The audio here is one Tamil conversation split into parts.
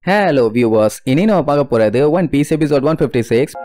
Hello viewers, இனி நம்ம பார்க்க போறது One Piece episode 156.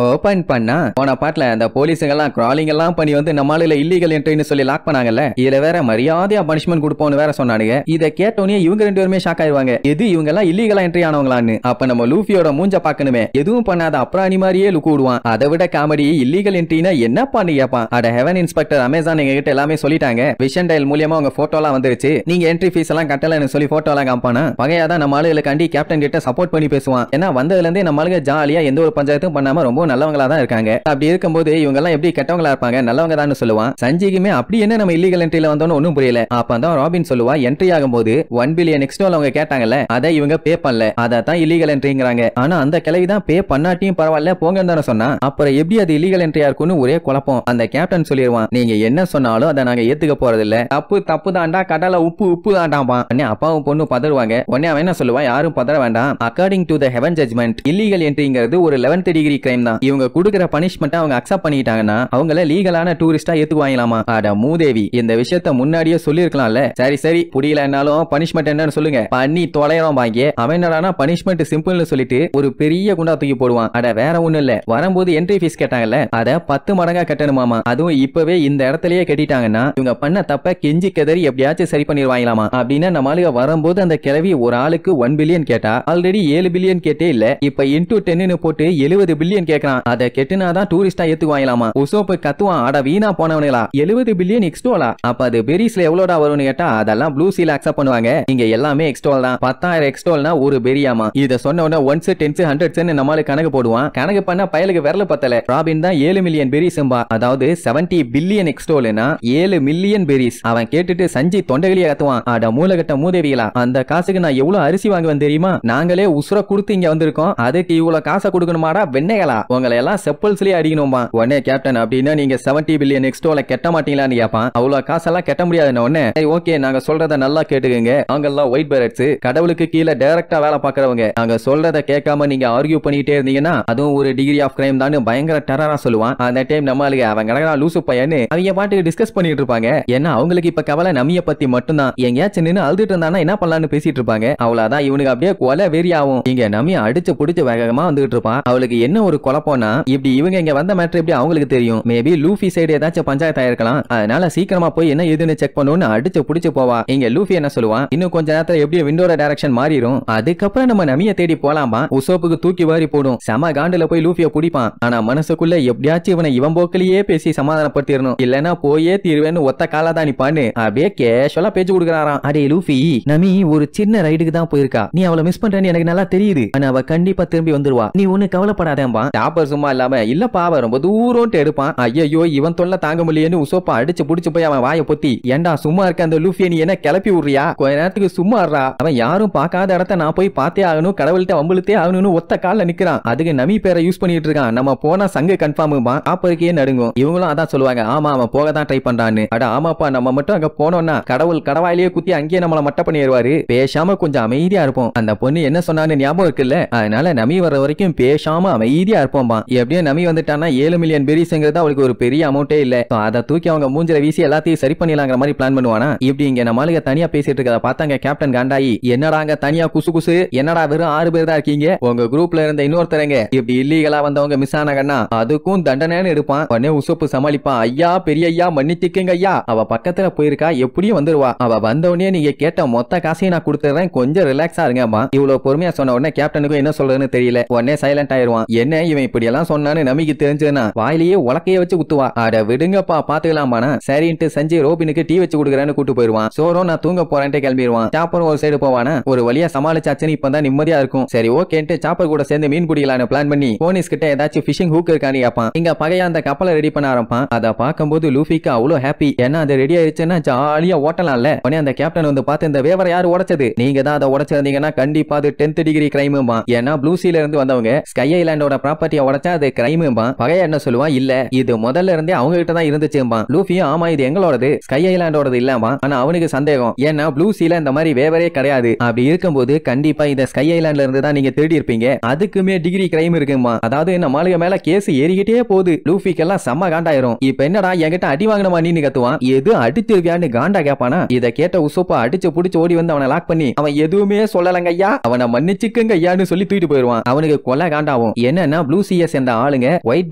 ஓபன் பண்ணா போன பாட்டுல அந்த போலீஸுங்கெல்லாம் கிராலிங் எல்லாம் பண்ணி வந்து நம்மளால இல்லீகல் என்ட்ரின்னு சொல்லி லாக் பண்ணாங்கல்ல. இதுல வேற மரியாதையா பனிஷ்மெண்ட் கொடுப்போம்னு வேற சொன்னானுங்க. இதை கேட்டோன்னே இவங்க ரெண்டு பேருமே ஷாக் ஆயிருவாங்க. எது இவங்க எல்லாம் இல்லீகலா என்ட்ரி ஆனவங்களான்னு. அப்ப நம்ம லூஃபியோட மூஞ்ச பாக்கணுமே. எதுவும் பண்ணாத அப்ராணி மாதிரியே லுக்கு விடுவான். அதை விட காமெடி இல்லீகல் என்ட்ரினா என்ன பண்ணி கேட்பான். அட ஹெவன் இன்ஸ்பெக்டர் அமேசான் எங்க கிட்ட எல்லாமே சொல்லிட்டாங்க. விஷன் டயல் மூலியமா உங்க போட்டோ எல்லாம் வந்துருச்சு. நீங்க என்ட்ரி ஃபீஸ் எல்லாம் கட்டலன்னு சொல்லி போட்டோ எல்லாம் காப்பானா. பகையாதான் நம்ம ஆளுகளுக்காண்டி கேப்டன் கிட்ட சப்போர்ட் பண்ணி பேசுவான். ஏன்னா வந்ததுல இருந்தே நம்ம ஆளுங்க ஜாலியா எந்த ஒரு பஞ்சாயத்தும் பண்ணாம ரொம்ப நல்லவங்களா தான் இருக்காங்க. அப்படி இருக்கும்போது இவங்க எல்லாம் எப்படி கெட்டவங்களா இருப்பாங்க, நல்லவங்க தான் சொல்லுவான். சஞ்சிக்குமே அப்படி என்ன நம்ம இல்லீகல் என்ட்ரில வந்தோம்னு ஒன்னும் புரியல. அப்பதான் ராபின் சொல்லுவா என்ட்ரி ஆகும்போது 1 பில்லியன் எக்ஸ்ட்ரா அவங்க கேட்டாங்கல்ல, அதை இவங்க பே பண்ணல, அதான் இல்லீகல் என்ட்ரிங்கறாங்க. ஆனா அந்த கிளவி தான் பே பண்ணாட்டியும் பரவாயில்ல போங்கன்னு தானே சொன்னா. அப்புறம் எப்படி அது இல்லீகல் என்ட்ரியா இருக்குன்னு ஒரே குழப்பம். அந்த கேப்டன் சொல்லிடுவான், நீங்க என்ன சொன்னாலும் அதை நாங்க ஏத்துக்க போறது இல்ல, தப்பு தாண்டா, கடலை உப்பு தாண்டாம்பா. அப்பாவும் பொண்ணு பதறுவாங்க. உடனே அவன் என்ன சொல்லுவான், யாரும் பதற வேண்டாம், according to the heaven judgment illegal என்ட்ரிங்கிறது ஒரு 11th டிகிரி கிரைம் தான். இவங்க கொடுக்கிற பனிஷ்மெண்ட் அவங்க அக்செப்ட் பண்ணிட்டாங்கன்னா அவங்கள லீகலான டூரிஸ்டா ஏத்துக்குவாங்களாமா. அட மூதேவி, இந்த விஷயத்தை முன்னாடியே சொல்லிருக்கலாம்ல. சரி புரியலனாலும் பனிஷ்மெண்ட் என்னன்னு சொல்லுங்க, பண்ணி தொலைறோம் வாங்கி. அவன் என்னடானா பனிஷ்மெண்ட் சிம்பிள்னு சொல்லிட்டு ஒரு பெரிய குண்டா தூக்கி போடுவான். அட வேற ஒண்ணும் இல்ல, வரும்போது என்ட்ரி ஃபீஸ் கேட்டாங்கல்ல, அத 10 மடங்கா கட்டணுமாமா. அதுவும் இப்பவே இந்த இடத்துலயே கட்டிட்டாங்கன்னா இவங்க பண்ண தப்ப கெஞ்சி கதறி எப்படியாச்சும் சரி பண்ணிடுவாங்களாமா. அப்படின்னா நம்ம ஆளுங்க வரும்போது அந்த கிளவி ஒரு ஆளுக்கு 1 பில்லியன் கேட்டா ஆல்ரெடி 7 பில்லியன் கேட்டே இல்ல, இப்ப இன்டூ 10 போட்டு 70 பில்லியன் கேட்கறான். அதை கெட்டுனாதான் டூரிஸ்டா ஏத்துக்குவாங்களாமா. உசோப்பு கத்துவான், அட வீணா போனவனேலா 70 பில்லியன் எக்ஸ்ட்ரோலா, அப்ப அது பெரிஸ்ல எவ்வளோடா வரும்னு கேட்டா அதெல்லாம் ப்ளூ சீல அக்செப்ட் பண்ணுவாங்க. இங்க எல்லாமே எக்ஸ்ட்ரோல் தான். 10,000 எக்ஸ்ட்ரோல்னா ஒரு பெரியாமா. இத சொன்ன உடனே 1s 10s 100s நம்மால கணக்கு போடுவான். கணக்கு பண்ண பயலுக்கு விரல பத்தல. ராபின் தான் 7 மில்லியன் பெரிஸ்ம்பா, அதாவது 70 பில்லியன் எக்ஸ்ட்ரோல்னா 7 மில்லியன் பெரிஸ். அவன் கேட்டுட்டு சஞ்சி தொண்டைகளிய கத்துவான், அட மூலகட்ட மூதேவிகளா, அந்த காசுக்கு நான் எவ்வளவு அரிசி வாங்குவேன் தெரியுமா, நாங்களே உசுர கொடுத்து இங்க வந்திருக்கோம், அதுக்கு இவ்வளவு காசை கொடுக்கணுமாடா வெண்ணைகளா, உங்களை எல்லாம் செப்பல்ஸ்லயே அடிக்கணும்பா. உடனே கேப்டன் அப்படின்னா நீங்க 70 பில்லியன் எக்ஸ்ட்ரோல கெட்ட மாட்டீங்களான்னு கேட்பான். அவ்வளவு காசெல்லாம் கெட்ட முடியாதுன்னு உடனே ஓகே நாங்க சொல்றத நல்லா கேட்டுக்கங்க, அவங்கெல்லாம் ஒயிட் பேரட்ஸ், கடவுளுக்கு கீழே டைரக்டா வேலை பாக்குறவங்க, நாங்க சொல்றத கேட்காம நீங்க ஆர்கியூ பண்ணிட்டே இருந்தீங்கன்னா அதுவும் ஒரு டிகிரி ஆஃப் கிரைம் தான் பயங்கர டெரரா சொல்லுவான். அந்த டைம் நம்மளுக்கு அவங்க லூசு பையன்னு அவங்க பாட்டுக்கு டிஸ்கஸ் பண்ணிட்டு இருப்பாங்க. ஏன்னா அவங்களுக்கு இப்ப கவலை நமிய பத்தி மட்டும்தான். எங்கேயாச்சும் நின்று அழுதுட்டு இருந்தானா என்ன பண்ணலாம்னு பேசிட்டு இருப்பாங்க. அவ்வளவுதான் இவனுக்கு அப்படியே கொலை வெறி ஆகும். இங்க நமிய அடிச்சு புடிச்சு வேகமா வந்துட்டு இருப்பான். அவளுக்கு என்ன ஒரு குழப்பம்னா, இப்படி இவங்க இங்க வந்த மேட்டர் எப்படி அவங்களுக்கு தெரியும், மேபி லூஃபி சைடு ஏதாச்சும் பஞ்சாயத்து ஆயிருக்கலாம், அதனால சீக்கிரமா போய் என்ன ஏதுன்னு செக் பண்ணணும்னு அடிச்சு புடிச்சு போவா. இங்க லூஃபி என்ன சொல்லுவான், இன்னும் கொஞ்ச நேரத்துல எப்படியோ விண்டோட டைரக்ஷன் மாறிடும், அதுக்கப்புறம் நம்ம நமிய தேடி போலாமா. உசோப்புக்கு தூக்கி வாரி போடும். செம காண்டுல போய் லூஃபிய பிடிப்பான். ஆனா மனசுக்குள்ள எப்படியாச்சும் இவனை இவன் போக்கிலேயே பேசி சமாதானப்படுத்திடணும், இல்லன்னா போயே தீர்வேன்னு ஒத்த காலா தான் நிப்பான்னு அப்படியே கேஷுவலா பேச்சு கொடுக்கறாராம். அடே லூஃபி, நமி ஒரு சின்ன ரைடுக்கு தான் போயிருக்கா, நீ அவளை மிஸ் பண்றேன்னு எனக்கு நல்லா தெரியுது, ஆனா அவ கண்டிப்பா திரும்பி வந்துருவா, நீ ஒண்ணு கவலைப்படாதேம்பா. டாப்பர் சும்மா இல்லாம இல்லப்பா அவ ரொம்ப தூரம் எடுப்பான். ஐயோ இவன் தொல்லை தாங்க முடியலன்னு உசோப்பா அடிச்சு புடிச்சு போய் அவன் வாயை பொத்தி, ஏண்டா சும்மா இருக்க அந்த லூஃபியை நீ என்ன கிளப்பி விடுறியா, கொஞ்ச நேரத்துக்கு சும்மா இருறா, அவன் யாரும் பார்க்காத இடத்த நான் போய் பார்த்தே ஆகணும், கடவுள்கிட்ட வம்புழுத்தே ஆகணும்னு ஒத்த கால்ல நிக்கிறான், அதுக்கு நமி பேரை யூஸ் பண்ணிட்டு இருக்கான், நம்ம போனா சங்கு கன்ஃபார்ம் ஆப்பருக்கே நடுங்கும். இவங்களும் அதான் சொல்லுவாங்க, ஆமா அவன் போக தான் ட்ரை பண்றான்னு. அட ஆமாப்பா, நம்ம மட்டும் அங்க போனோம்னா கடவுள் கடவாயிலேயே குத்தி அங்கேயே நம்மள மட்ட பண்ணிடுவாரு, பேசாம கொஞ்சம் அமைதியா இருப்போம். அந்த பொண்ணு என்ன சொன்னான்னு ஞாபகம் இருக்குல்ல, அதனால நமி வர்ற வரைக்கும் பேசாம அமைதியா இருப்போம்பா. எப்படியும் நமி வந்துட்டானா 7 மில்லியன் பெரிஸ்ங்கிறது அவளுக்கு ஒரு பெரிய அமௌண்டே இல்ல, அதை தூக்கி அவங்க மூஞ்சில வீசி எல்லாத்தையும் சரி பண்ணிடலாங்கிற மாதிரி பிளான் பண்ணுவானா. இப்படி இங்க நம்மளுக்கு தனியா பேசிட்டு இருக்கத பார்த்தாங்க கேப்டன் காண்டாயி, என்னடா அங்க தனியா குசு என்னடா வெறும் 6 பேர் தான் இருக்கீங்க, உங்க குரூப்ல இருந்த இன்னொருத்தரங்க இப்படி இல்லீகலா வந்தவங்க மிஸ் ஆனாங்கன்னா அதுக்கும் தண்டனைன்னு எடுப்பான். உடனே உசப்பு சமாளிப்பான், ஐயா பெரிய ஐயா மன்னிச்சுக்கங்க ஐயா, அவ பக்கத்துல போயிருக்கா எப்படியும் வந்துருவா, அவ வந்தவனே நீங்க கேட்ட மொத்த காசையும் நான் கொடுத்துறேன், கொஞ்சம் ரிலாக்ஸா இருங்கம்மா. இவ்வளவு பொறுமையா சொன்ன உடனே கேப்டனுக்கும் என்ன சொல்றதுன்னு தெரியல. உடனே சைலண்ட் ஆயிருவான். என்ன இவன் இப்படி எல்லாம் சொன்னான்னு நம்பிக்கை தெரிஞ்சுனா வாயிலேயே உலக்கைய வச்சு குத்துவா. அட விடுங்கப்பா பாத்துக்கலாமானா சரின்ட்டு செஞ்சு ரோபினுக்கு டீ வச்சு கொடுக்குறேன்னு கூட்டு போயிருவான். சோரோ நான் தூங்க போறேன்ட்டு கிளம்பிடுவான். சாப்பரும் ஒரு சைடு போவானா, ஒரு வழியா சமாளிச்சாச்சுன்னு இப்பதான் நிம்மதியா இருக்கும். சரி ஓகேன்ட்டு சாப்பர் கூட சேர்ந்து மீன் பிடிக்கலான்னு பிளான் பண்ணி போனிஸ் கிட்ட ஏதாச்சும் ஃபிஷிங் ஹூக் இருக்கான்னு கேட்பான். இங்க பகையா அந்த கப்பலை ரெடி பண்ண ஆரம்பிப்பான். அதை பார்க்கும்போது லூஃபிக்கு அவ்வளவு ஹாப்பி, ஏன்னா அது ரெடி ஆயிடுச்சுன்னா ஜாலியா ஓட்டலாம்ல. உடனே அந்த கேப்டன் வந்து பார்த்து, இந்த வேவரை யாரு உடைச்சது, நீங்க தான் அதை உடைச்சிருந்தீங்கன்னா கண்டிப்பா அது 10th டிகிரி கிரைம், ஏன்னா ப்ளூ சீல இருந்து வந்தவங்க ஸ்கை ஐலாண்டோட ப்ராப்பர்ட்டி பெட்டியை உடைச்சா அது கிரைம்பா. பகையா என்ன சொல்லுவான், இல்ல இது முதல்ல இருந்தே அவங்க கிட்ட தான் இருந்துச்சும்பா. லூஃபியும் ஆமா இது எங்களோடது, ஸ்கை ஐலாண்டோடது இல்லமா. ஆனா அவனுக்கு சந்தேகம், ஏன்னா ப்ளூ சீல இந்த மாதிரி வேவரே கிடையாது. அப்படி இருக்கும்போது கண்டிப்பா இந்த ஸ்கை ஐலாண்ட்ல இருந்து தான் நீங்க தேடி இருப்பீங்க, அதுக்குமே டிகிரி கிரைம் இருக்குமா. அதாவது நம்ம ஆளுங்க மேல கேஸ் ஏறிக்கிட்டே போகுது. லூஃபிக்கெல்லாம் செம்ம காண்டாயிரும். இப்ப என்னடா என்கிட்ட அடி வாங்கினமா நீ கத்துவான். எது அடிச்சிருவியான்னு காண்டா கேப்பானா. இதை கேட்ட உசோப்பா அடிச்சு புடிச்சு ஓடி வந்து அவனை லாக் பண்ணி அவன் எதுவுமே சொல்லலங்க ஐயா, அவனை மன்னிச்சுக்குங்க ஐயான்னு சொல்லி தூக்கிட்டு போயிருவான். அவனுக்கு கொலை காண்டாவும். என்னன்னா ப்ளூ சீயை சேர்ந்த ஆளுங்க ஒயிட்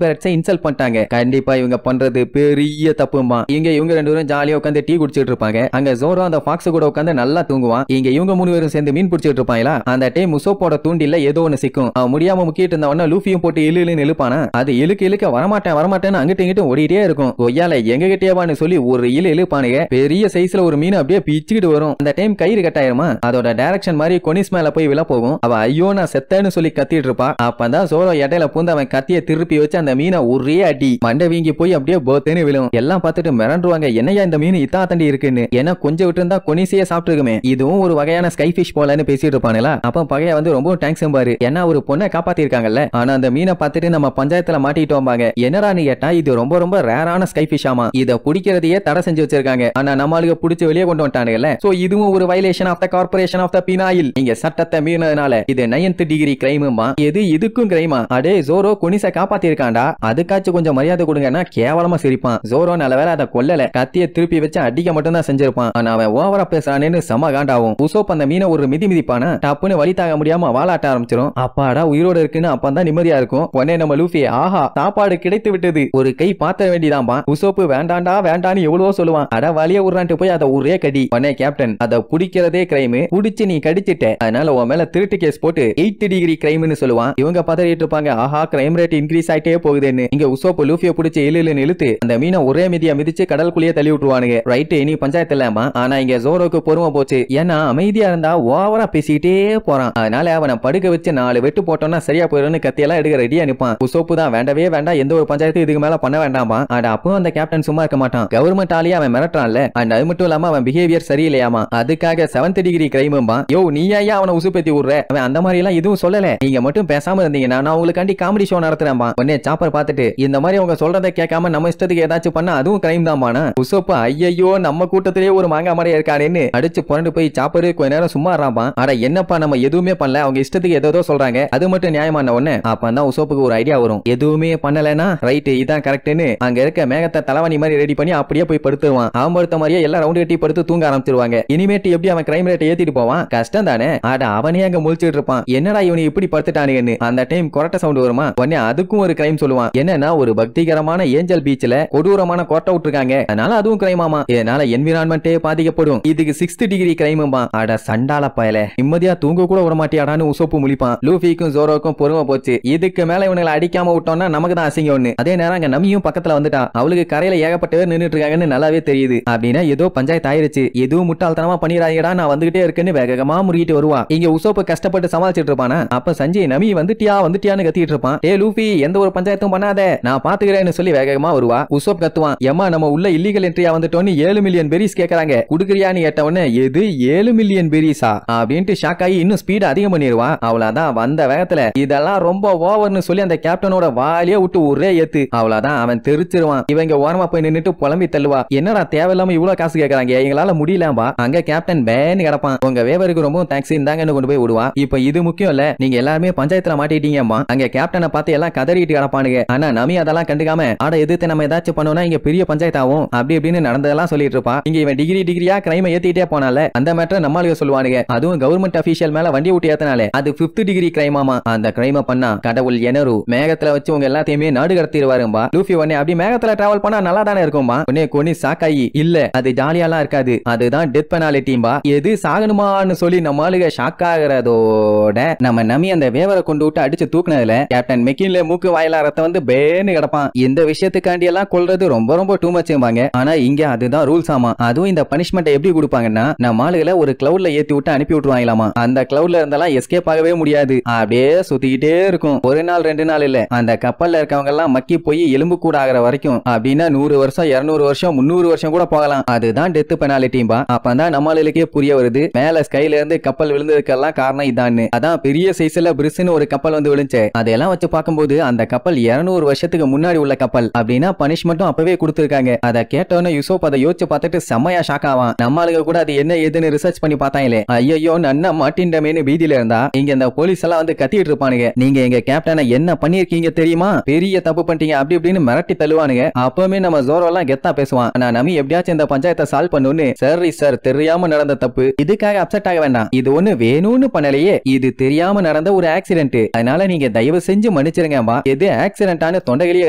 பேரட்ஸை இன்சல்ட் பண்ணிட்டாங்க. கண்டிப்பா இவங்க பண்றது பெரிய தப்புமா. இங்க இவங்க ரெண்டு பேரும் ஜாலியா உட்காந்து டீ குடிச்சிட்டு இருப்பாங்க. அங்க ஜோரோ அந்த ஃபாக்ஸ் கூட உட்காந்து நல்லா தூங்குவான். இங்க இவங்க மூணு பேரும் சேர்ந்து மீன் பிடிச்சிட்டு இருப்பாங்களா. அந்த டைம் உசோப்போட தூண்டில ஏதோ ஒன்னு சிக்கும். அவன் முடியாம முக்கிட்டு இருந்தவன லூஃபியும் போட்டு இழுன்னு இழுப்பானா. அது இழுக்க வரமாட்டேன்னு அங்கிட்டு இங்கிட்டு ஓடிட்டே இருக்கும். ஒய்யால எங்க கிட்டேவான்னு சொல்லி ஒரு இழுப்பானுங்க. பெரிய சைஸ்ல ஒரு மீன் அப்படியே பிச்சுக்கிட்டு வரும். அந்த டைம் கயிறு கட்டாயிருமா. அதோட டைரக்ஷன் மாதிரி கொனிஸ் மேல போய் விழ போகும். அவ ஐயோ நான் செத்தேன்னு சொல்லி கத்திட்டு இருப்பா. அப்பதான் சோரோ இடையில பூந்து அவன் கத்திய திருப்பி வச்சு அந்த மீனை ஒரே அடி மண்டை வீங்கி போய் அப்படியே போத்தேன்னு விழும். எல்லாம் பார்த்துட்டு மிரண்டுவாங்க, என்னையா இந்த மீன் இத்தா தண்டி இருக்குன்னு. ஏன்னா கொஞ்சம் விட்டு இருந்தா கொனிசையே சாப்பிட்டுருக்குமே, இதுவும் ஒரு வகையான ஸ்கை ஃபிஷ் போலன்னு பேசிட்டு இருப்பானுல. அப்ப பகைய வந்து ரொம்ப தேங்க்ஸ் பாரு, ஏன்னா ஒரு பொண்ணை காப்பாத்திருக்காங்கல்ல. ஆனா அந்த மீனை பார்த்துட்டு நம்ம பஞ்சாயத்துல மாட்டிட்டோம் பாங்க. என்னடா நீ கேட்டா இது ரொம்ப ரொம்ப ரேரான ஸ்கை ஃபிஷ் ஆமா, இத பிடிக்கிறதையே தடை செஞ்சு வச்சிருக்காங்க. ஆனா நம்மளுக்கு பிடிச்சு வெளியே கொண்டு வந்துட்டானுங்கல்ல. சோ இதுவும் ஒரு violation of the corporation of the phenyl. நீங்க சட்டத்தை மீறினதுனால இது 9th டிகிரி கிரைமுமா. எது இதுக்கும் கிரைமா. அடே ஜோரோ கொனிசை காப்பாத்தி இருக்காண்டா, அதுக்காச்சும் கொஞ்சம் மரியாதை கொடுங்கன்னா கேவலமா சிரிப்பான். ஜோரோ நல்ல வேலை அதை கொல்லல, கத்திய திருப்பி வச்சு அடிக்க மட்டும் தான் செஞ்சிருப்பான். ஆனா அவன் ஓவரா பேசுறானேன்னு செம காண்டாவும். உசோப் அந்த மீனை ஒரு மிதிப்பானா, டப்புன்னு வலி தாங்க முடியாம வாலாட்ட ஆரம்பிச்சிரும். அப்பாடா உயிரோட இருக்குன்னு அப்பதான் நிம்மதியா இருக்கும். உடனே நம்ம லூஃபி ஆஹா சாப்பாடு கிடைத்து விட்டது, ஒரு கை பாத்த வேண்டியதான்பா. உசோப்பு வேண்டாண்டா வேண்டான்னு எவ்வளவோ சொல்லுவான். அட வலிய உருறான்ட்டு போய் அதை ஒரே கடி. உடனே கேப்டன் அதை பிடிக்கிறதே கிரைம், புடிச்சு நீ கடிச்சிட்ட, அதனால உன் மேல திருட்டு கேஸ் போட்டு 8th டிகிரி கிரைம்னு சொல்லுவான். இவங்க பதறிட்டு இருப்பாங்க, ஆஹா கிரைம் ரேட் இன்க்ரீஸ் ஆயிட்டே போகுதுன்னு. இங்க உசோப்பு லூஃபிய பிடிச்சு இழுத்து அந்த மீனை ஒரே மிதியா மிதிச்சு கடலுக்குள்ளேயே தள்ளி விட்டுருவானுங்க. ரைட் இனி பஞ்சாயத்து இல்லாமா. ஆனா இங்க ஜோரோக்கு பொறுமை போச்சு. ஏன்னா அமைதியா இருந்தா ஓவரா பேசிக்கிட்டே போறான். அதனால அவனை படுக்க வச்சு 4 வெட்டு போட்டோம்னா சரியா போயிடும்னு கத்தியெல்லாம் எடுக்க ரெடியா நிப்பான். உசோப்பு தான் வேண்டவே வேண்டாம், எந்த ஒரு பஞ்சாயத்து இதுக்கு மேல பண்ண வேண்டாமா. அட அப்போ அந்த கேப்டன் சும்மா இருக்க மாட்டான். கவர்மெண்ட் ஆலியா அவன் மிரட்டான்ல. அண்ட் அது மட்டும் இல்லாம அவன் பிஹேவியர் சரியில்லையாமா. அதுக்காக 7th டிகிரி கிரைம்பா. யோ நீ ஐயா அவனை உசுப்பேத்தி விடுற, அவன் அந்த மாதிரி எல்லாம் எதுவும் சொல்லல, நீங்க மட்டும் பேசாம இருந்தீங்கன்னா நான் உங்களுக்காண்டி காமெடி ஷோ நடத்துறேன்பா. உடனே சாப்பர் பார்த்துட்டு இந்த மாதிரி அவங்க சொல்றதை கேட்காம நம்ம இஷ்டத்துக்கு ஏதாச்சும் பண்ணா அதுவும் கிரைம் தான்பானா. உசோப்பு ஐயோ நம்ம கூட்டத்திலேயே ஒரு மாங்கா மறையா இருக்கானேன்னு அடிச்சு புரண்டு போய் சாப்பரு கொஞ்ச நேரம் சும்மா இருப்பான். அட என்னப்பா நம்ம எதுவுமே பண்ணல, அவங்க இஷ்டத்துக்கு ஏதோ சொல்றாங்க, அது மட்டும் நியாயமான ஒண்ணு. அப்பதான் உசோப்புக்கு ஒரு ஐடியா வரும், எதுவுமே பண்ணலனா ரைட் இதான் கரெக்ட்னு அங்க இருக்க மேகத்தை தலைவாணி மாதிரி ரெடி பண்ணி அப்படியே போய் படுத்துருவான். அவன் படுத்த மாதிரியே எல்லாம் ரவுண்ட் கட்டி படுத்து தூங்க ஆரம்பிச்சிருவாங்க. இனிமேட்டு எப்படி அவன் கிரைம் ரேட்டை ஏத்திட்டு போவான், கஷ்டம் தானே. அட அவனே அங்க முழிச்சிட்டு இருப்பான், என்னடா இவனை இப்படி படுத்துட்டானுங்கன்னு. அந்த டைம் கொரட்டை சவுண்ட் வருமா. உடனே அதுக்கும் ஒரு கிரைம் சொல்லுவான். என்னன்னா ஒரு பக்திகரமான ஏஞ்சல் பீச்ல கொடூரமான கொரட்டை விட்டுருக்காங்க, அதனால அதுவும் கிரைம் ஆமா. இதனால என்விரான்மெண்டே பாதிக்கப்படும், இதுக்கு 6th டிகிரி கிரைம்பா. அட சண்டால பயல, நிம்மதியா தூங்க கூட விட மாட்டியாடான்னு உசோப்பு முழிப்பான். லூஃபிக்கும் ஜோரோக்கும் பொறுமை போச்சு. இதுக்கு மேல இவங்களை அடிக்காம விட்டோம்னா நமக்கு தான் அசிங்கம் ஒண்ணு. அதே நேரம் அங்க நமியும் பக்கத்துல வந்துட்டா. அவளுக்கு கரையில ஏகப்பட்ட பேர் நின்னுட்டு இருக்காங்கன்னு நல்லாவே தெரியுது. அப்படின்னா ஏதோ பஞ்சாயத்து ஆயிருச்சு, எதுவும் முட்டாள்தனமா பண்ணிடாதீங்கடா நான் வந்துகிட்டே இருக்குன்னு வேகமா முறிக்கிட்டு வருவா. இங்க உசோப்பு கஷ்டப்பட்டு சமாளிச்சிட்டு இருப்பானா. அப்ப சஞ்சய் நமி வந்துட்டியான்னு கத்திட்டு இருப்பான். ஏ லூஃபி எந்த ஒரு பஞ்சாயத்தும் பண்ணாத நான் பாத்துக்கிறேன்னு சொல்லி வேகமா வருவா. உசோப் கத்துவான், ஏமா நம்ம உள்ள இல்லீகல் என்ட்ரியா வந்துட்டோன்னு 7 மில்லியன் பெரிஸ் கேக்குறாங்க, குடுக்குறியான்னு கேட்டவொடனே எது 7 மில்லியன் பெரிஸா அப்படின்ட்டு ஷாக் ஆகி இன்னும் ஸ்பீட் அதிகம் பண்ணிடுவா. அவ்வளவுதான் வந்த வேகத்துல இதெல்லாம் ரொம்ப ஓவர்னு சொல்லி அந்த கேப்டனோட வாலியா விட்டு ஒரே ஏத்து. அவ்வளவுதான் அவன் தெரிச்சிருவான். இவங்க ஓரமா போய் நின்னுட்டு புலம்பி தள்ளுவா, என்னடா தேவையில்லாம இவ்வளவு காசு கேக்குறாங்க, எங்களால முடியலம்பா. அங்க கேப்டன் பேன்னு கிடப்பான். உங்க வேவருக்கு ரொம்ப தேங்க்ஸ் இந்தாங்கன்னு கொண்டு போய் விடுவா. இப்ப இது முக்கியம் இல்ல, நீங்க எல்லாருமே பஞ்சாயத்துல மாட்டிட்டீங்கம்மா. அங்க கேப்டனை பார்த்து எல்லாம் கதறிட்டு கிடப்பானுங்க. ஆனா நமி அதெல்லாம் கண்டுக்காம ஆட எதிர்த்து நம்ம ஏதாச்சும் பண்ணோம்னா இங்க பெரிய பஞ்சாயத்து ஆகும் அப்படி இப்படின்னு நடந்ததெல்லாம் சொல்லிட்டு இருப்பா. இங்க இவன் டிகிரியா கிரைமை ஏத்திட்டே போனால அந்த மேட்டரை நம்மளுக்கு சொல்லுவானுங்க. அதுவும் கவர்மெண்ட் அபிஷியல் மேல வண்டி விட்டு ஏத்தனாலே அது 5th டிகிரி கிரைமாமா. அந்த கிரைமை பண்ணா கடவுள் எனரு மேகத்துல வச்சு உங்க எல்லாத்தையுமே நாடு கடத்திடுவாரும்பா. லூஃபி உடனே அப்படி மேகத்துல டிராவல் பண்ணா நல்லா தானே இருக்கும்பா. உடனே கொனி சாக்காயி இல்ல அது ஜாலியாலாம் இருக்காது, அதுதான் டெத் பெனாலிட்டிம்பா. எது சாகணுமான்னு சொல்லி நம்ம ஆளுக ஷாக் ஆகுறதோட நம்ம நமி அந்த வேவரை கொண்டு விட்டு அடிச்சு தூக்குனதுல கேப்டன் மெக்கின்ல மூக்கு வாயில ரத்தம் வந்து பேன்னு கிடப்பான். இந்த விஷயத்துக்காண்டி எல்லாம் கொல்றது ரொம்ப ரொம்ப டூ மச்பாங்க. ஆனா இங்க அதுதான் ரூல்ஸ் ஆமா. அதுவும் இந்த பனிஷ்மெண்ட் எப்படி கொடுப்பாங்கன்னா நம்ம ஆளுகளை ஒரு கிளவுட்ல ஏத்தி விட்டு அனுப்பி விட்டுருவாங்களாமா. அந்த கிளவுட்ல இருந்தாலும் எஸ்கேப் ஆகவே முடியாது, அப்படியே சுத்திக்கிட்டே இருக்கும். ஒரு நாள் 2 நாள் இல்ல, அந்த கப்பல்ல இருக்கவங்க எல்லாம் மக்கி போய் எலும்பு கூட ஆகிற வரைக்கும். அப்படின்னா 100 வருஷம் 200 வருஷம் 300 வருஷம் கூட போகலாம். அதுதான் டெத் பெனாலிட்டிம்பா. அப்பதான் நம்மளுக்கே புரிய வருது மேல ஸ்கைல இருந்து கப்பல் விழுந்ததுக்கெல்லாம் காரணம் இதான்னு. அதான் பெரிய சைஸ்ல பிரிஸ்னு ஒரு கப்பல் வந்து விழுந்துச்சு, அதெல்லாம் வச்சு பார்க்கும்போது அந்த கப்பல் 200 வருஷத்துக்கு முன்னாடி உள்ள கப்பல் அப்படின்னா பனிஷ்மெண்ட்டும் அப்பவே கொடுத்திருக்காங்க. அதை கேட்டோன்னு யூசோப் அதை யோசிச்சு பார்த்துட்டு செம்மையா ஷாக் ஆவான். நம்ம ஆளுங்க கூட அது என்ன ஏதுன்னு ரிசர்ச் பண்ணி பார்த்தாங்களே, ஐயோ நன்னா மாட்டின்டமேனு பீதியில இருந்தா இங்க இந்த போலீஸ் எல்லாம் வந்து கத்திட்டு இருப்பானுங்க. நீங்க எங்க கேப்டனை என்ன பண்ணிருக்கீங்க தெரியுமா, பெரிய தப்பு பண்ணிட்டீங்க அப்படி இப்படின்னு மிரட்டி தள்ளுவானுங்க. அப்பவுமே நம்ம ஜோரோ எல்லாம் கெத்தா பேசுவான், நான் நம்பி எப்படியாச்சும் இந்த பஞ்சாயத்தை சால்வ் பண்ணுன்னு. சரி சார், தெரியாம நடந்த தப்பு, இதுக்காக அப்செட் ஆக வேண்டாம், இது ஒண்ணு வேணும்னு பண்ணலையே, இது தெரியாம நடந்த ஒரு ஆக்சிடென்ட், அதனால நீங்க தயவு செஞ்சு மன்னிச்சிருங்கப்பா. எது ஆக்சிடென்டான தொண்டைகளையே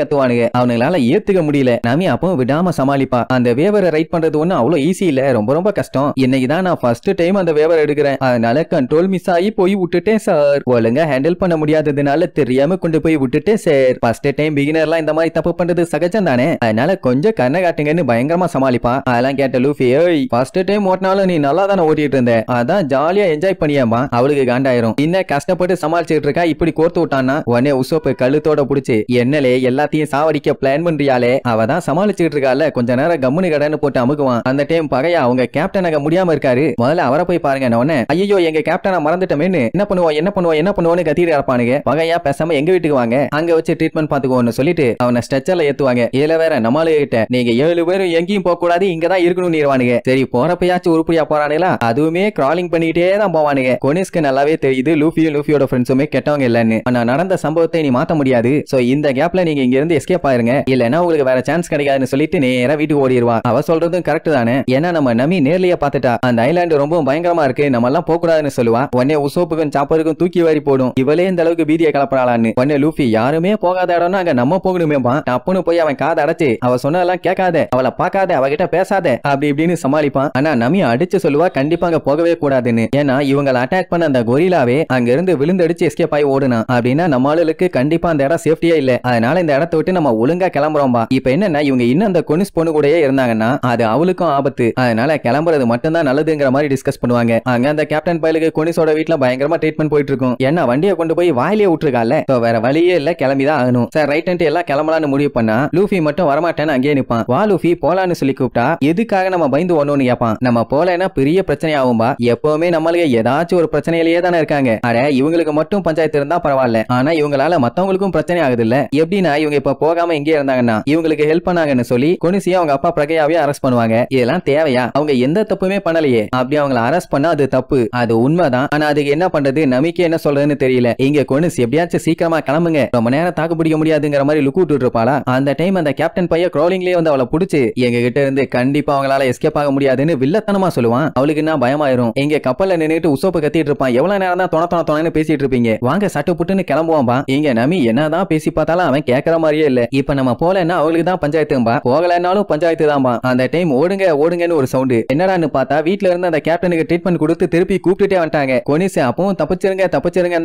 கத்துவானுங்க. அவனுங்களால ஏத்துக்க முடியல. நம்பி அப்பவும் விடாம சமாளிப்பா. அந்த வேவரை ரைட் பண்றது ஒண்ணு அவ்வளவு ஈஸி இல்ல, ரொம்ப ரொம்ப கஷ்டம். இன்னைக்கு தான் நான் ஃபர்ஸ்ட் டைம் அந்த வேவர் எடுக்கிறேன், அதனால கண்ட்ரோல் மிஸ் ஆகி போய் விட்டுட்டேன் சார். ஒழுங்கா ஹேண்டில் பண்ண முடியாததுனால தெரியாம கொண்டு போய் விட்டுட்டேன் சார். ஃபர்ஸ்ட் டைம் பிகினர்லாம் இந்த மாதிரி தப்பு பண்றது சகஜம் தானே, அதனால கொஞ்சம் கண்ணை காட்டுங்கன்னு பயங்கரமா சமாளிப்பா. அதெல்லாம் கேட்ட லூஃபி, ஏய் ஃபர்ஸ்ட் டைம் ஓட்டினாலும் நீ நல்லா தானே ஓட்டிட்டு இருந்த, அதான் ஜாலியா என்ஜாய் பண்ணியாமா. அவளுக்கு காண்டாயிரும், இன்னும் கஷ்டப்பட்டு சமாளிச்சுட்டு இருக்கா, இப்படி கோர்த்து விட்டான்னா உடனே உசோப்பு கழுத்தோட புடிச்சு, என்னலே எல்லாத்தையும் சாவடிக்க பிளான் பண்றியாலே, அவதான் சமாளிச்சுட்டு இருக்கால, கொஞ்ச நேரம் கம்முனு கடன்னு போட்டு அமுக்குவான். அந்த டைம் பகையா அவங்க கேப்டனாக முடியாம இருக்காரு, முதல்ல அவரை போய் பாருங்க. உடனே ஐயோ எங்க கேப்டனை மறந்துட்டமேன்னு என்ன பண்ணுவோம் கத்திட்டு இருப்பானுங்க. பகையா பேசாம எங்க வீட்டுக்கு வாங்க, அங்க வச்சு ட்ரீட்மெண்ட் பாத்துக்கோன்னு சொல்லிட்டு அவனை ஸ்ட்ரெச்சர்ல ஏத்துவாங்க. இதுல வேற நம்மளுக்கு கிட்ட நீங்க 7 பேரும் எங்கேயும் போக கூடாது, இங்கதான் இருக்கணும்னு இருவானுங்க. சரி போறப்பயாச்சும் உருப்படியா போறானுங்களா, அதுவுமே கிராலிங் பண்ணிட்டே தான் போவானுங்க. கொனிஸ்க்கு நல்லாவே தெரியுது லூஃபியோட ஃப்ரெண்ட்ஸுமே கெட்டவங்க இல்லன்னு. ஆனா நடந்த சம்பவத்தை நீ மாத்த முடியாது, சோ இந்த கேப்ல நீங்க இங்க இருந்து எஸ்கேப் ஆயிருங்க, இல்லன்னா உங்களுக்கு வேற சான்ஸ் கிடைக்காதுன்னு சொல்லிட்டு நேரா வீட்டுக்கு ஓடிடுவா. அவ சொல்றதும் கரெக்ட் தானே, ஏன்னா நம்ம நம்பி நேர்லயே பாத்துட்டா அந்த ஐலாண்டு ரொம்ப பயங்கரமா இருக்கு, நம்ம எல்லாம் போக கூடாதுன்னு சொல்லுவா. உடனே உசோப்புக்கும் சாப்பருக்கும் தூக்கி வாரி போடும், இவளே இந்த அளவுக்கு பீதியை கலப்பறாளான்னு. உடனே லூஃபி யாருமே போகாத இடம்னா அங்க நம்ம போகணுமேப்பா. டப்புன்னு போய் அவன் காதை அடைச்சு அவ சொன்னதெல்லாம் கேட்காத, அவளை பார்க்காத, அவகிட்ட பேசாத அப்படி இப்படின்னு சமாளிப்பான். ஆனா நம்பி அடிச்சு சொல்லுவா கண்டிப்பா அங்க போகவே கூடாதுன்னு. ஏன்னா இவங்களை அட்டாக் பண்ண அந்த கொரிலாவே அங்க இருந்து விழுந்தடிச்சு எஸ்கேப் ஆகி ஓடுனா அப்படின்னா நம்ம ஆளுக்கு கண்டிப்பா அந்த இடம் சேஃப்டியா இல்ல, அதனால இந்த இடத்தை விட்டு நம்ம ஒழுங்கா கிளம்புறோம்பா. இப்ப என்னன்னா இவங்க இன்னும் அந்த கொனிஸ் பொண்ணு கூடயே இருந்தாங்கன்னா அது அவளுக்கும் ஆபத்து, அதனால கிளம்புறது மட்டும்தான் நல்லதுங்கிற மாதிரி டிஸ்கஸ் பண்ணுவாங்க. அங்க அந்த கேப்டன் பயலுக்கு கொனிஸோட வீட்டுல பயங்கரமா ட்ரீட்மெண்ட் போயிட்டு இருக்கும். ஏன்னா வண்டியை கொண்டு போய் வாயிலே விட்டுருக்கால, வேற வழியே இல்ல, கிளம்பிதான் ஆகணும். சார் ரைட் எல்லாம் கிளம்பலான்னு முடிவு பண்ணா லூஃபி மட்டும் வரமாட்டேன்னு அங்கேயே நிப்பான். வா லூஃபி போலான்னு சொல்லி கூப்பிட்டா எதுக்காக நம்ம பயந்து ஒண்ணு கேட்பான். நம்ம போலன்னா பெரிய பிரச்சனை ஆகும்பா, எப்பவுமே நம்மளுக்கு ஏதாச்சும் ஒரு பிரச்சனையிலேயே தானே இருக்காங்க. அட இவங்களுக்கு மட்டும் பஞ்சாயத்து இருந்தா பரவாயில்ல, ஆனா இவங்களால மத்தவங்களுக்கும் பிரச்சனை ஆகுது இல்ல. எப்படின்னா இவங்க இப்ப போகாம இங்கே இருந்தாங்கன்னா இவங்களுக்கு ஹெல்ப் பண்ணாங்கன்னு சொல்லி கொனிசியா அவங்க அப்பா பிரகையாவே அரெஸ்ட் பண்ணுவாங்க. இதெல்லாம் தேவையா, அவங்க எந்த தப்புமே பண்ணலையே, அப்படி அவங்களை அரெஸ்ட் பண்ணா அது தப்பு, அது உண்மைதான். ஆனா அதுக்கு என்ன பண்றது, நமிக்கு என்ன சொல்றதுன்னு தெரியல. இங்க கொனிஸ் எப்படியாச்சும் சீக்கிரமா கிளம்புங்க, ரொம்ப நேரம் தாக்கு பிடிக்க முடியாதுங்கிற மாதிரி லுக்கு விட்டு இருப்பாளா. அந்த டைம் அந்த கேப்டன் பையன் க்ரோலிங்லயே வந்து அவளை புடிச்சு எங்க கிட்ட இருந்து கண்டிப்பா அவங்களால எஸ்கேப் ஆக முடியாதுன்னு வில்லத்தனமா சொல்லுவான். அவளுக்கு என்ன பயமாயிரும். இங்க கப்பல்ல நின்னுட்டு உசோப்பு கத்திட்டு இருப்பான், எவ்வளவு நேரம் தான் தொண பேசிட்டு இருப்பீங்க, வாங்க சட்டு புட்டுன்னு கிளம்புவான்பா. இங்க நமி என்னதான் பேசி பார்த்தாலும் அவன் கேட்கற மாதிரியே இல்ல. இப்ப நம்ம போலன்னா அவளுக்கு தான் பஞ்சாயத்தும்பா, போகலன்னாலும் பஞ்சாயத்து தான்பா. அந்த டைம் ஓடுங்கன்னு ஒரு சவுண்ட், என்னடான்னு பார்த்தா வீட்டுல இருந்து அந்த கேப்டனுக்கு ட்ரீட்மெண்ட் கொடுத்து திருப்பி கூப்பிட்டுட்டே வந்துட்டாங்க. கொனிஸ் அப்பவும் தப்பிச்சிருங்க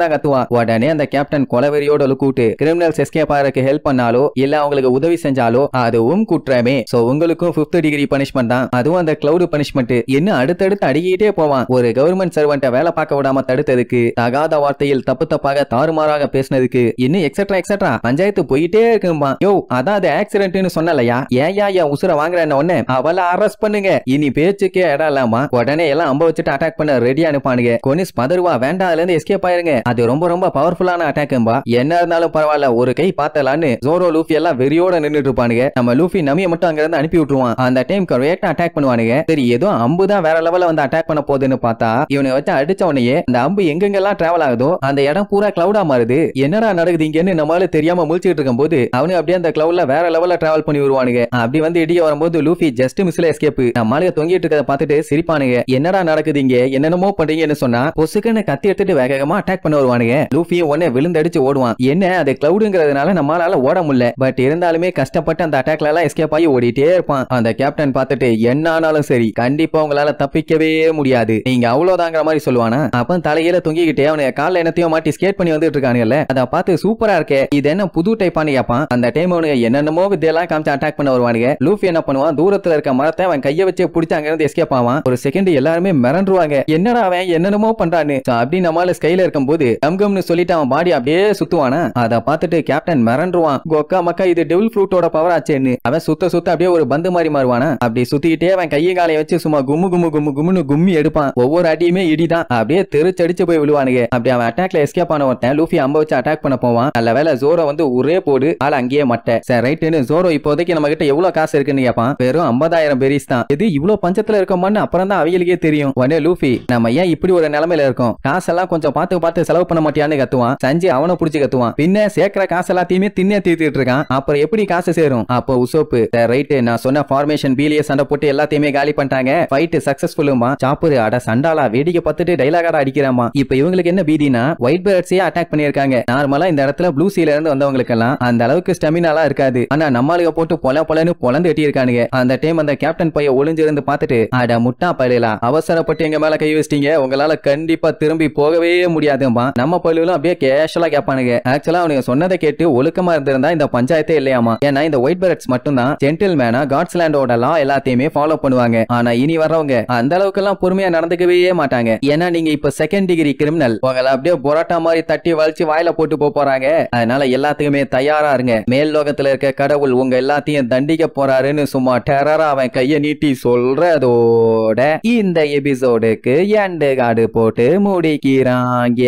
தான் கத்துவா. உடனே அந்த கேப்டன் கொலவெறியோட லுக்கூட்டு கிரிமினல்ஸ் எஸ்கேப் ஆகிறதுக்கு ஹெல்ப் பண்ணாலோ இல்ல அவங்களுக்கு உதவி செஞ்சாலோ அதுவும் குற்றமே. சோ உங்களுக்கும் 5th டிகிரி பனிஷ்மெண்ட் தான், அதுவும் அந்த கிளவுட் பனிஷ்மெண்ட். இன்னும் அடுத்தடுத்து அடிக்கிட்டே போவான். ஒரு கவர்மெண்ட் சர்வெண்ட்டை வேலை பார்க்க விடாம தடுத்ததுக்கு, தகாத வார்த்தையில் தப்பாக தாறுமாறாக பேசினதுக்கு, இன்னும் எக்ஸெட்ரா பஞ்சாயத்து போயிட்டே இருக்குமா. யோ அதான் அது ஆக்சிடென்ட்னு சொன்னலையா, ஏன் உசுர வாங்குறேன்னு ஒண்ணு அவளை அரெஸ்ட் பண்ணுங்க, இனி பேச்சுக்கே இடம் இல்லாமா. உடனே எல்லாம் அம்ப வச்சுட்டு அட்டாக் பண்ண ரெடி அனுப்பானுங்க. கொனிஸ் பதறுவா, வேண்டாம் அதுல இருந்து எஸ்கேப் ஆயிருங்க, அது ரொம்ப பவர்ஃபுல்லான அட்டாக்கும்பா, என்ன இருந்தாலும் பரவாயில்ல ஒரு கை பார்த்தலான்னு ஜோரோ லூஃபி எல்லாம் வெறியோட நின்னுட்டு இருப்பானுங்க. நம்ம லூஃபி நமிய மட்டும் அங்க இருந்து அனுப்பி விட்டுருவான். அந்த டைம் கரெக்டா அட்டாக் பண்ணுவானுங்க. சரி ஏதோ அம்பு தான் வேற லெவல்ல வந்து அட்டாக் பண்ண போகுதுன்னு பார்த்தா இவனை வச்சு அடிச்ச உடனே அந்த அம்பு எங்கெங்கெல்லாம் டிராவல் ஆகுதோ அந்த இடம் பூரா கிளவுடா மாறுது. என்னடா நடக்குது இங்கன்னு நம்மளால தெரியாம முழிச்சிட்டு இருக்கும் போது அவனு அப்படியே அந்த கிளவுட்ல வேற லெவல்ல டிராவல் பண்ணி வருவானுங்க. அப்படி வந்து இடிய வரும்போது லூஃபி ஜஸ்ட் மிஸ்ல எஸ்கேப். நம்மளுக்கு தொங்கிட்டு இருக்கத பார்த்துட்டு சிரிப்பானுங்க, என்னடா நடக்குது இங்க, என்னென்னமோ பண்றீங்கன்னு சொன்னா பொசுக்குன்னு கத்தி எடுத்துட்டு வேகமா அட்டாக் பண்ண வருவானுங்க. லூஃபியும் உடனே விழுந்தடிச்சு ஓடுவான். என்ன அது கிளவுடுங்கிறதுனால நம்மளால ஓட முடியல, பட் இருந்தாலுமே கஷ்டப்பட்டு அந்த அட்டாக்ல எல்லாம் எஸ்கேப் ஆகி ஓடிட்டே இருப்பான். அந்த கேப்டன் பார்த்துட்டு என்ன ஆனாலும் சரி கண்டிப்பா உங்களால தப்பிக்கவே முடியாது, நீங்க அவ்வளவுதாங்கிற மாதிரி சொல்லுவானா. அப்ப தலையில தொங்கிக்கிட்டே அவனுக்கு கால என்னத்தையும் மாட்டி ஸ்கேட் பண்ணி வந்துட்டு இருக்கானுங்கல்ல, அதை பார்த்து சூப்பரா இருக்கே, இது என்ன புது டைப்பான்னு கேட்பான். அந்த டைம் அவனுக்கு என்னென்னமோ வித்தியெல்லாம் காமிச்சு அட்டாக் பண்ண வருவானுங்க. லூஃபி என்ன பண்ணுவான், தூரத்துல இருக்க மரத்தை அவன் கையை வச்சு பிடிச்சி அங்க இருந்து எஸ்கேப் ஆவான். ஒரு செகண்ட் எல்லாருமே மிரண்டுருவாங்க, என்னடா அவன் என்னென்னமோ பண்றான்னு. அப்படி நம்மால ஸ்கைல இருக்கும் போது கம்கம்னு சொல்லிட்டு அவன் பாடி அப்படியே சுத்துவானா. அதை பார்த்துட்டு கேப்டன் மிரண்டுருவான், கொக்கா மக்கா இது டெவில் ஃப்ரூட்டோட பவர் ஆச்சேன்னு. அவன் சுத்த அப்படியே ஒரு பந்து மாதிரி மாறுவானா. அப்படி சுத்திக்கிட்டே அவன் கையை காலையை வச்சு சும்மா கும்முன்னு கும்மி எடுப்பான். ஒவ்வொரு அடியுமே இடிதான், அப்படியே தெரிச்சடிச்சு போய் விழுவானுங்க. அப்படி அவன் அட்டாக்ல எஸ்கேப் ஆன ஒருத்தன் லூஃபி அம்ப வச்சு அட்டாக் அட்டாக் பண்ண போவான். நல்ல வேளை ஜோரோ வந்து ஒரே போடு ஆள் அங்கேயே மட்டை. சரி ரைட்டுன்னு ஜோரோ இப்போதைக்கு நம்ம கிட்ட எவ்வளவு காசு இருக்குன்னு கேட்பான். வெறும் 50,000 பெரிஸ் தான். இது இவ்வளவு பஞ்சத்துல இருக்கோமான்னு அப்புறம் தான் அவங்களுக்கே தெரியும். உடனே லூஃபி நம்ம ஏன் இப்படி ஒரு நிலைமையில இருக்கோம், காசெல்லாம் கொஞ்சம் பார்த்து செலவு பண்ண மாட்டியான்னு கத்துவான். சஞ்சி அவனை புடிச்சு கத்துவான். பின்ன சேர்க்கிற காசு எல்லாத்தையுமே தின்னே தீர்த்துட்டு இருக்கான். அப்புறம் எப்படி காசு சேரும்? அப்போ உசோப்பு ரைட்டு நான் சொன்ன ஃபார்மேஷன் பீலியே சண்டை போட்டு எல்லாத்தையுமே காலி பண்ணிட்டாங்க. ஃபைட் சக்சஸ்ஃபுல்லுமா. சாப்புரு அட சண்டாலா வேடிக்கை பார்த்துட்டு டைலாகாட அடிக்கிறாமா. இப்போ இவங்களுக்கு என்ன பீதினா ஒயிட் பேர்ட்ஸே அட்டாக் பண்ணிருக்காங்க. நார்மலா இந்த இடத்துல ப்ளூ சீல இருந்து வந்தவங்களுக்கு எல்லாம் அந்த அளவுக்கு ஸ்டெமினாலாம் இருக்காது. ஆனா நம்மளுக்கு போட்டு பொலன்னு பொலந்து எட்டி இருக்கானுங்க. அந்த டைம் அந்த கேப்டன் பைய ஒளிஞ்சிருந்து பார்த்துட்டு அட முட்டா பயிலா அவசரப்பட்டு எங்க மேல கை வச்சிட்டீங்க, உங்களால கண்டிப்பா திரும்பி போகவே முடியாதுமா. நம்ம பயிலும் அப்படியே கேஷுவலா கேட்பானுங்க. ஆக்சுவலா அவனுங்க சொன்னதை கேட்டு ஒழுக்கமா இருந்திருந்தா இந்த பஞ்சாயத்தே இல்லையாமா. ஏன்னா இந்த ஒயிட் பேர்ட்ஸ் மட்டும் தான் ஜென்டில்மேனா காட்ஸ்லாண்டோட லா எல்லாத்தையுமே ஃபாலோ பண்ணுவாங்க. ஆனா இனி வர்றவங்க அந்த அளவுக்கு எல்லாம் பொறுமையா நடந்துக்கவே மாட்டாங்க. ஏன்னா நீங்க இப்ப செகண்ட் டிகிரி கிரிமினல், உங்களை அப்படியே பொராட்டா மாதிரி தட்டி வலிச்சு வாயில போட்டு போறாங்க. அதனால எல்லாத்துக்குமே தயாரா இருங்க. மேல் லோகத்துல இருக்க கடவுள் உங்க எல்லாத்தையும் தண்டிக்க போறாருன்னு சும்மா டெரரா அவன் கைய நீட்டி சொல்றதோட இந்த எபிசோடுக்கு எண்டு கார்டு போட்டு முடிக்கிறாங்க.